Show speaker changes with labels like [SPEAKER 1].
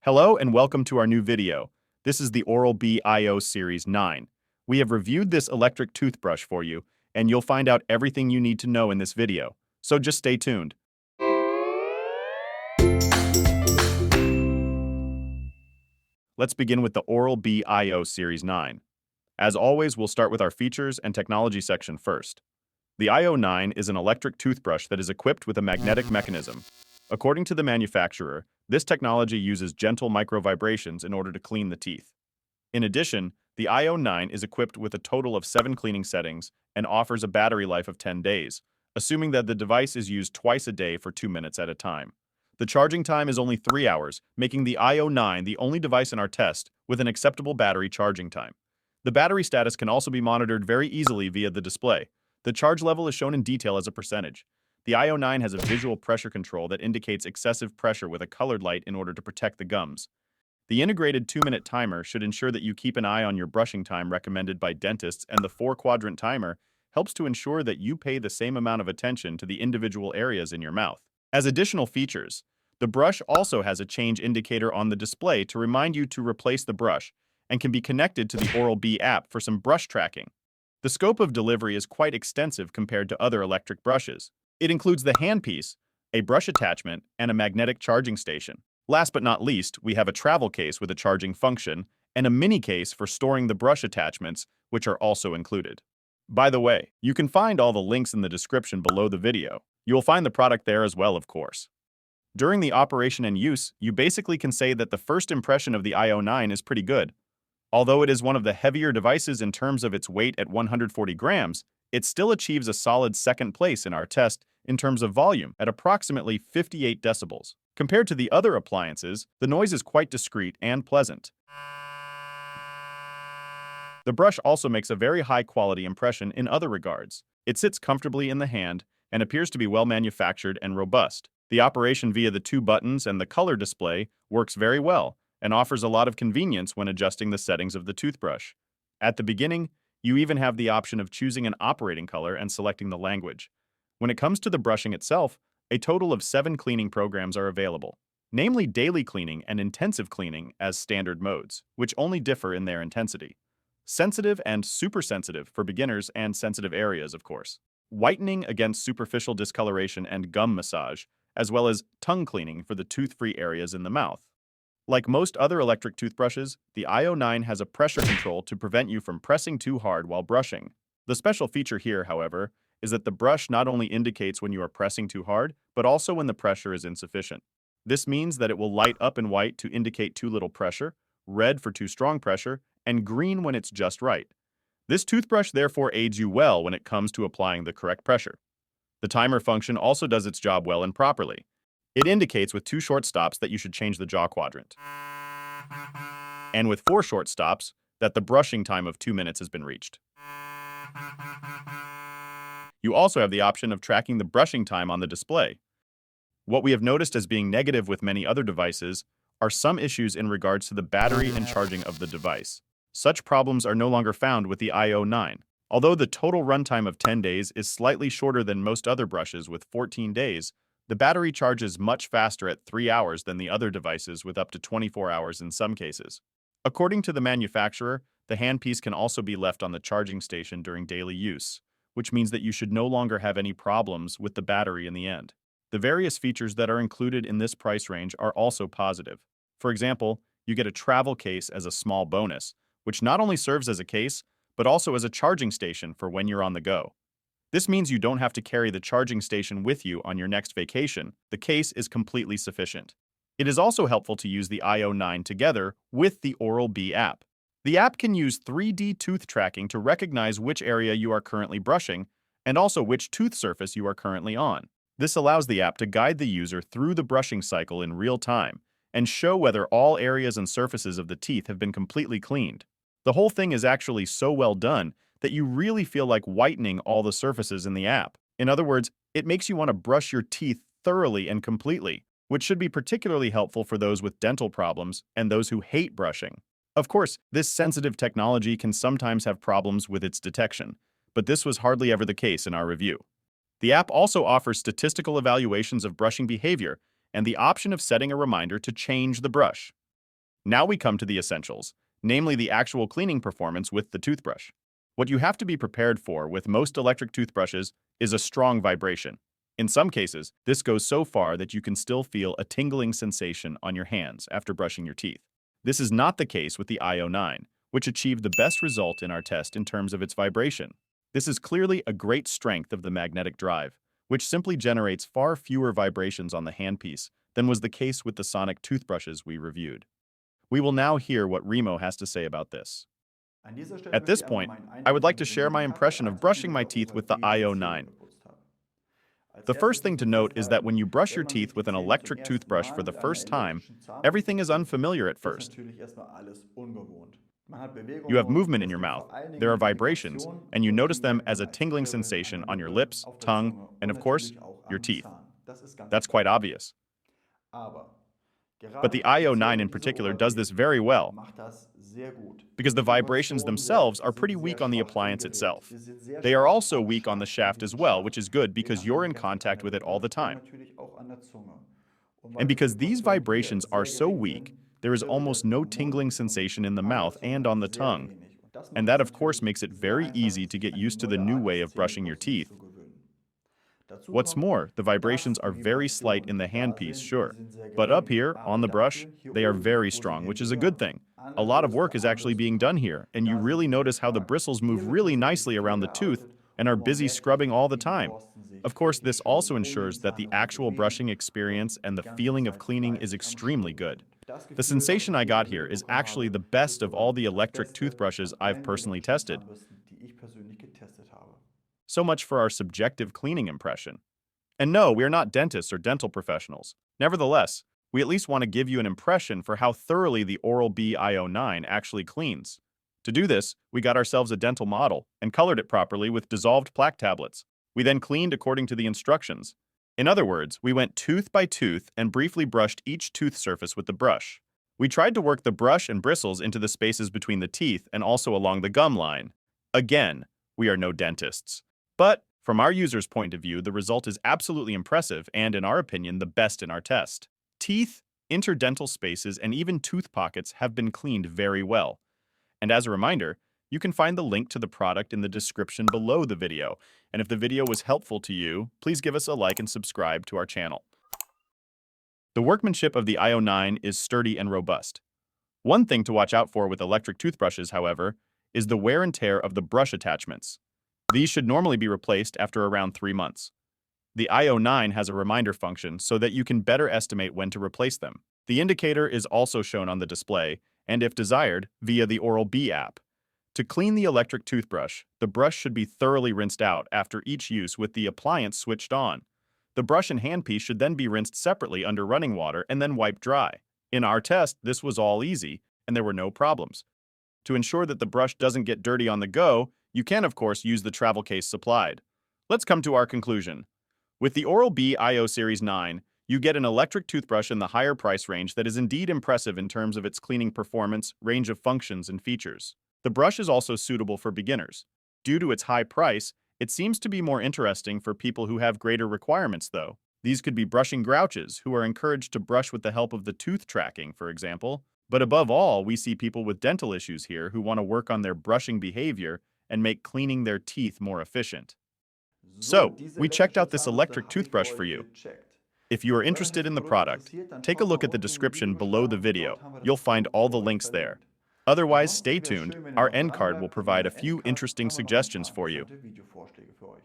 [SPEAKER 1] Hello and welcome to our new video. This is the Oral-B IO Series 9. We have reviewed this electric toothbrush for you, and you'll find out everything you need to know in this video. So just stay tuned. Let's begin with the Oral-B IO Series 9. As always, we'll start with our features and technology section first. The IO9 is an electric toothbrush that is equipped with a magnetic mechanism. According to the manufacturer, this technology uses gentle micro-vibrations in order to clean the teeth. In addition, the IO9 is equipped with a total of 7 cleaning settings and offers a battery life of 10 days, assuming that the device is used twice a day for 2 minutes at a time. The charging time is only 3 hours, making the IO9 the only device in our test with an acceptable battery charging time. The battery status can also be monitored very easily via the display. The charge level is shown in detail as a percentage. The IO9 has a visual pressure control that indicates excessive pressure with a colored light in order to protect the gums. The integrated 2-minute timer should ensure that you keep an eye on your brushing time recommended by dentists, and the 4-quadrant timer helps to ensure that you pay the same amount of attention to the individual areas in your mouth. As additional features, the brush also has a change indicator on the display to remind you to replace the brush and can be connected to the Oral-B app for some brush tracking. The scope of delivery is quite extensive compared to other electric brushes. It includes the handpiece, a brush attachment, and a magnetic charging station. Last but not least, we have a travel case with a charging function and a mini case for storing the brush attachments, which are also included. By the way, you can find all the links in the description below the video. You will find the product there as well, of course. During the operation and use, you basically can say that the first impression of the IO9 is pretty good. Although it is one of the heavier devices in terms of its weight at 140 grams, it still achieves a solid second place in our test in terms of volume at approximately 58 decibels. Compared to the other appliances, the noise is quite discreet and pleasant. The brush also makes a very high-quality impression in other regards. It sits comfortably in the hand and appears to be well manufactured and robust. The operation via the 2 buttons and the color display works very well and offers a lot of convenience when adjusting the settings of the toothbrush. At the beginning, you even have the option of choosing an operating color and selecting the language. When it comes to the brushing itself, a total of 7 cleaning programs are available, namely daily cleaning and intensive cleaning as standard modes, which only differ in their intensity. Sensitive and super sensitive for beginners and sensitive areas, of course. Whitening against superficial discoloration and gum massage, as well as tongue cleaning for the tooth-free areas in the mouth. Like most other electric toothbrushes, the IO9 has a pressure control to prevent you from pressing too hard while brushing. The special feature here, however, is that the brush not only indicates when you are pressing too hard, but also when the pressure is insufficient. This means that it will light up in white to indicate too little pressure, red for too strong pressure, and green when it's just right. This toothbrush therefore aids you well when it comes to applying the correct pressure. The timer function also does its job well and properly. It indicates with 2 short stops that you should change the jaw quadrant, and with 4 short stops that the brushing time of 2 minutes has been reached. You also have the option of tracking the brushing time on the display. What we have noticed as being negative with many other devices are some issues in regards to the battery and charging of the device. Such problems are no longer found with the IO9. Although the total runtime of 10 days is slightly shorter than most other brushes with 14 days, the battery charges much faster at 3 hours than the other devices with up to 24 hours in some cases. According to the manufacturer, the handpiece can also be left on the charging station during daily use, which means that you should no longer have any problems with the battery in the end. The various features that are included in this price range are also positive. For example, you get a travel case as a small bonus, which not only serves as a case, but also as a charging station for when you're on the go. This means you don't have to carry the charging station with you on your next vacation. The case is completely sufficient. It is also helpful to use the IO9 together with the Oral-B app. The app can use 3D tooth tracking to recognize which area you are currently brushing and also which tooth surface you are currently on. This allows the app to guide the user through the brushing cycle in real time and show whether all areas and surfaces of the teeth have been completely cleaned. The whole thing is actually so well done that you really feel like whitening all the surfaces in the app. In other words, it makes you want to brush your teeth thoroughly and completely, which should be particularly helpful for those with dental problems and those who hate brushing. Of course, this sensitive technology can sometimes have problems with its detection, but this was hardly ever the case in our review. The app also offers statistical evaluations of brushing behavior and the option of setting a reminder to change the brush. Now we come to the essentials, namely the actual cleaning performance with the toothbrush. What you have to be prepared for with most electric toothbrushes is a strong vibration. In some cases, this goes so far that you can still feel a tingling sensation on your hands after brushing your teeth. This is not the case with the IO9, which achieved the best result in our test in terms of its vibration. This is clearly a great strength of the magnetic drive, which simply generates far fewer vibrations on the handpiece than was the case with the sonic toothbrushes we reviewed. We will now hear what Remo has to say about this.
[SPEAKER 2] An dieser Stelle
[SPEAKER 1] At
[SPEAKER 2] möchte
[SPEAKER 1] this
[SPEAKER 2] ich einmal
[SPEAKER 1] point,
[SPEAKER 2] meinen
[SPEAKER 1] I would
[SPEAKER 2] Eindruck
[SPEAKER 1] like to
[SPEAKER 2] mit dem
[SPEAKER 1] share my
[SPEAKER 2] Kontakt
[SPEAKER 1] impression
[SPEAKER 2] als
[SPEAKER 1] of
[SPEAKER 2] ich mir
[SPEAKER 1] brushing
[SPEAKER 2] bei
[SPEAKER 1] my teeth with the
[SPEAKER 2] OP die Zähne
[SPEAKER 1] IO9.
[SPEAKER 2] geputzt habe. Als
[SPEAKER 1] The
[SPEAKER 2] erstes
[SPEAKER 1] first thing
[SPEAKER 2] ist
[SPEAKER 1] to
[SPEAKER 2] mir
[SPEAKER 1] note is that
[SPEAKER 2] aufgefallen,
[SPEAKER 1] when you brush
[SPEAKER 2] wenn
[SPEAKER 1] your
[SPEAKER 2] man sich
[SPEAKER 1] teeth
[SPEAKER 2] die
[SPEAKER 1] with an
[SPEAKER 2] Zähne zum
[SPEAKER 1] electric
[SPEAKER 2] ersten
[SPEAKER 1] toothbrush
[SPEAKER 2] Mal
[SPEAKER 1] for the
[SPEAKER 2] mit einer
[SPEAKER 1] first time,
[SPEAKER 2] elektrischen Zahnbürste
[SPEAKER 1] everything is
[SPEAKER 2] putzt,
[SPEAKER 1] unfamiliar at
[SPEAKER 2] ist
[SPEAKER 1] first.
[SPEAKER 2] natürlich erstmal alles ungewohnt. Man hat
[SPEAKER 1] You have
[SPEAKER 2] Bewegungen,
[SPEAKER 1] movement in
[SPEAKER 2] es
[SPEAKER 1] your
[SPEAKER 2] gibt
[SPEAKER 1] mouth,
[SPEAKER 2] vor allen
[SPEAKER 1] there
[SPEAKER 2] Dingen
[SPEAKER 1] are
[SPEAKER 2] eine
[SPEAKER 1] vibrations,
[SPEAKER 2] Vibration
[SPEAKER 1] and you
[SPEAKER 2] und
[SPEAKER 1] notice
[SPEAKER 2] die
[SPEAKER 1] them
[SPEAKER 2] merkt
[SPEAKER 1] as
[SPEAKER 2] man
[SPEAKER 1] a
[SPEAKER 2] als
[SPEAKER 1] tingling
[SPEAKER 2] Kribbeln an
[SPEAKER 1] sensation
[SPEAKER 2] der
[SPEAKER 1] on your
[SPEAKER 2] Lippe,
[SPEAKER 1] lips,
[SPEAKER 2] auf der
[SPEAKER 1] tongue,
[SPEAKER 2] Zunge
[SPEAKER 1] and
[SPEAKER 2] und
[SPEAKER 1] of course,
[SPEAKER 2] natürlich auch
[SPEAKER 1] your
[SPEAKER 2] am
[SPEAKER 1] teeth.
[SPEAKER 2] Zahn. Das ist ganz
[SPEAKER 1] That's quite
[SPEAKER 2] klar.
[SPEAKER 1] obvious.
[SPEAKER 2] Aber
[SPEAKER 1] But
[SPEAKER 2] gerade
[SPEAKER 1] the
[SPEAKER 2] für
[SPEAKER 1] IO9
[SPEAKER 2] speziell
[SPEAKER 1] in
[SPEAKER 2] diese
[SPEAKER 1] particular does this
[SPEAKER 2] OP
[SPEAKER 1] very well,
[SPEAKER 2] macht das sehr gut.
[SPEAKER 1] because the
[SPEAKER 2] Die
[SPEAKER 1] vibrations
[SPEAKER 2] Vibrationen selbst
[SPEAKER 1] themselves are
[SPEAKER 2] sind
[SPEAKER 1] pretty
[SPEAKER 2] sehr
[SPEAKER 1] weak on the
[SPEAKER 2] schwach im
[SPEAKER 1] appliance
[SPEAKER 2] Gerät.
[SPEAKER 1] itself.
[SPEAKER 2] Sie sind sehr
[SPEAKER 1] They are
[SPEAKER 2] schwach
[SPEAKER 1] also
[SPEAKER 2] am
[SPEAKER 1] weak on the
[SPEAKER 2] Schaft, an
[SPEAKER 1] shaft as
[SPEAKER 2] diesem
[SPEAKER 1] well, which
[SPEAKER 2] Schaft,
[SPEAKER 1] is good
[SPEAKER 2] den
[SPEAKER 1] because
[SPEAKER 2] hat man
[SPEAKER 1] you're in
[SPEAKER 2] die ganze Zeit an
[SPEAKER 1] contact
[SPEAKER 2] der
[SPEAKER 1] with it all
[SPEAKER 2] Lippe
[SPEAKER 1] the
[SPEAKER 2] und
[SPEAKER 1] time.
[SPEAKER 2] natürlich auch an der Zunge. Und
[SPEAKER 1] And
[SPEAKER 2] weil die
[SPEAKER 1] because these
[SPEAKER 2] Vibrationen hier
[SPEAKER 1] vibrations are
[SPEAKER 2] sehr
[SPEAKER 1] so
[SPEAKER 2] gering
[SPEAKER 1] weak,
[SPEAKER 2] sind,
[SPEAKER 1] there is
[SPEAKER 2] kribbelt
[SPEAKER 1] almost
[SPEAKER 2] es
[SPEAKER 1] no
[SPEAKER 2] am
[SPEAKER 1] tingling
[SPEAKER 2] Mund und
[SPEAKER 1] sensation in the
[SPEAKER 2] an der
[SPEAKER 1] mouth and
[SPEAKER 2] Zunge
[SPEAKER 1] on the
[SPEAKER 2] sehr
[SPEAKER 1] tongue.
[SPEAKER 2] wenig. Und das
[SPEAKER 1] And
[SPEAKER 2] macht
[SPEAKER 1] that,
[SPEAKER 2] es
[SPEAKER 1] of course,
[SPEAKER 2] natürlich
[SPEAKER 1] makes it
[SPEAKER 2] sehr
[SPEAKER 1] very
[SPEAKER 2] einfach,
[SPEAKER 1] easy to
[SPEAKER 2] sich
[SPEAKER 1] get
[SPEAKER 2] an die
[SPEAKER 1] used to the
[SPEAKER 2] neue
[SPEAKER 1] new
[SPEAKER 2] Art
[SPEAKER 1] way
[SPEAKER 2] des
[SPEAKER 1] of brushing your
[SPEAKER 2] Zähneputzens
[SPEAKER 1] teeth.
[SPEAKER 2] zu gewöhnen. Dazu
[SPEAKER 1] What's
[SPEAKER 2] kommt,
[SPEAKER 1] more, the vibrations
[SPEAKER 2] dass
[SPEAKER 1] are
[SPEAKER 2] die
[SPEAKER 1] very slight
[SPEAKER 2] Vibrationen,
[SPEAKER 1] in the
[SPEAKER 2] die da
[SPEAKER 1] handpiece,
[SPEAKER 2] sind, die
[SPEAKER 1] sure.
[SPEAKER 2] sind sehr
[SPEAKER 1] But up
[SPEAKER 2] gering.
[SPEAKER 1] here, on
[SPEAKER 2] Aber
[SPEAKER 1] the brush,
[SPEAKER 2] dafür hier
[SPEAKER 1] they are
[SPEAKER 2] oben,
[SPEAKER 1] very
[SPEAKER 2] wo sie
[SPEAKER 1] strong, which is a good
[SPEAKER 2] hinterher
[SPEAKER 1] thing. A
[SPEAKER 2] eine
[SPEAKER 1] lot of
[SPEAKER 2] größere
[SPEAKER 1] work is actually
[SPEAKER 2] Armbrust
[SPEAKER 1] being done
[SPEAKER 2] haben,
[SPEAKER 1] here, and you
[SPEAKER 2] da sind
[SPEAKER 1] really
[SPEAKER 2] sie sehr
[SPEAKER 1] notice how the
[SPEAKER 2] stark.
[SPEAKER 1] bristles
[SPEAKER 2] Hier
[SPEAKER 1] move
[SPEAKER 2] wird
[SPEAKER 1] really
[SPEAKER 2] wirklich
[SPEAKER 1] nicely
[SPEAKER 2] viel
[SPEAKER 1] around the tooth
[SPEAKER 2] gearbeitet,
[SPEAKER 1] and are
[SPEAKER 2] wo man
[SPEAKER 1] busy
[SPEAKER 2] merklich
[SPEAKER 1] scrubbing all the
[SPEAKER 2] die
[SPEAKER 1] time.
[SPEAKER 2] borsten sich
[SPEAKER 1] Of course,
[SPEAKER 2] wirklich
[SPEAKER 1] this
[SPEAKER 2] schön
[SPEAKER 1] also
[SPEAKER 2] um den
[SPEAKER 1] ensures that the
[SPEAKER 2] Zahnrand
[SPEAKER 1] actual brushing
[SPEAKER 2] bewegen
[SPEAKER 1] experience
[SPEAKER 2] und
[SPEAKER 1] and
[SPEAKER 2] die
[SPEAKER 1] the
[SPEAKER 2] ganze
[SPEAKER 1] feeling of
[SPEAKER 2] Zeit
[SPEAKER 1] cleaning is
[SPEAKER 2] fleißig am
[SPEAKER 1] extremely
[SPEAKER 2] Schrubben
[SPEAKER 1] good.
[SPEAKER 2] sind. Das
[SPEAKER 1] The
[SPEAKER 2] Gefühl, was
[SPEAKER 1] sensation
[SPEAKER 2] ich
[SPEAKER 1] I
[SPEAKER 2] hier
[SPEAKER 1] got
[SPEAKER 2] in der
[SPEAKER 1] here
[SPEAKER 2] Lippe
[SPEAKER 1] is
[SPEAKER 2] bekommen
[SPEAKER 1] actually
[SPEAKER 2] habe,
[SPEAKER 1] the best
[SPEAKER 2] ist
[SPEAKER 1] of all
[SPEAKER 2] soweit
[SPEAKER 1] the
[SPEAKER 2] das
[SPEAKER 1] electric
[SPEAKER 2] Beste
[SPEAKER 1] toothbrushes
[SPEAKER 2] von
[SPEAKER 1] I've
[SPEAKER 2] allen
[SPEAKER 1] personally
[SPEAKER 2] elektrischen
[SPEAKER 1] tested.
[SPEAKER 2] Zahnbürsten, die ich persönlich getestet habe.
[SPEAKER 1] So much for our subjective cleaning impression. And no, we are not dentists or dental professionals. Nevertheless, we at least want to give you an impression for how thoroughly the Oral-B IO9 actually cleans. To do this, we got ourselves a dental model and colored it properly with dissolved plaque tablets. We then cleaned according to the instructions. In other words, we went tooth by tooth and briefly brushed each tooth surface with the brush. We tried to work the brush and bristles into the spaces between the teeth and also along the gum line. Again, we are no dentists. But from our user's point of view, the result is absolutely impressive and, in our opinion, the best in our test. Teeth, interdental spaces, and even tooth pockets have been cleaned very well. And as a reminder, you can find the link to the product in the description below the video. And if the video was helpful to you, please give us a like and subscribe to our channel. The workmanship of the IO9 is sturdy and robust. One thing to watch out for with electric toothbrushes, however, is the wear and tear of the brush attachments. These should normally be replaced after around 3 months. The IO9 has a reminder function so that you can better estimate when to replace them. The indicator is also shown on the display, and if desired, via the Oral-B app. To clean the electric toothbrush, the brush should be thoroughly rinsed out after each use with the appliance switched on. The brush and handpiece should then be rinsed separately under running water and then wiped dry. In our test, this was all easy, and there were no problems. To ensure that the brush doesn't get dirty on the go, you can of course use the travel case supplied. Let's come to our conclusion. With the Oral-B IO Series 9, you get an electric toothbrush in the higher price range that is indeed impressive in terms of its cleaning performance, range of functions, and features. The brush is also suitable for beginners. Due to its high price, it seems to be more interesting for people who have greater requirements, though. These could be brushing grouches, who are encouraged to brush with the help of the tooth tracking, for example. But above all, we see people with dental issues here who want to work on their brushing behavior and make cleaning their teeth more efficient.
[SPEAKER 2] So,
[SPEAKER 1] So,
[SPEAKER 2] diese
[SPEAKER 1] we checked
[SPEAKER 2] elektrische
[SPEAKER 1] out this
[SPEAKER 2] Zahnbürste
[SPEAKER 1] electric
[SPEAKER 2] habe ich für
[SPEAKER 1] toothbrush for
[SPEAKER 2] euch
[SPEAKER 1] you.
[SPEAKER 2] gecheckt.
[SPEAKER 1] If you are
[SPEAKER 2] Wenn euch
[SPEAKER 1] interested
[SPEAKER 2] das
[SPEAKER 1] in the
[SPEAKER 2] Produkt
[SPEAKER 1] product,
[SPEAKER 2] interessiert, dann
[SPEAKER 1] take a
[SPEAKER 2] schaut mal
[SPEAKER 1] look at the
[SPEAKER 2] unten in die
[SPEAKER 1] description below the
[SPEAKER 2] Videobeschreibung.
[SPEAKER 1] video.
[SPEAKER 2] Dort haben wir das
[SPEAKER 1] You'll find
[SPEAKER 2] Produkt
[SPEAKER 1] all
[SPEAKER 2] für
[SPEAKER 1] the
[SPEAKER 2] euch
[SPEAKER 1] links there.
[SPEAKER 2] verlinkt.
[SPEAKER 1] Otherwise,
[SPEAKER 2] Ansonsten
[SPEAKER 1] stay
[SPEAKER 2] wäre es
[SPEAKER 1] tuned.
[SPEAKER 2] schön, wenn ihr
[SPEAKER 1] Our
[SPEAKER 2] noch
[SPEAKER 1] Endcard will
[SPEAKER 2] dranbleibt, denn in
[SPEAKER 1] provide a
[SPEAKER 2] der
[SPEAKER 1] few
[SPEAKER 2] Endcard
[SPEAKER 1] interesting
[SPEAKER 2] haben wir noch ein
[SPEAKER 1] suggestions
[SPEAKER 2] paar
[SPEAKER 1] for you.
[SPEAKER 2] interessante Videovorschläge für euch.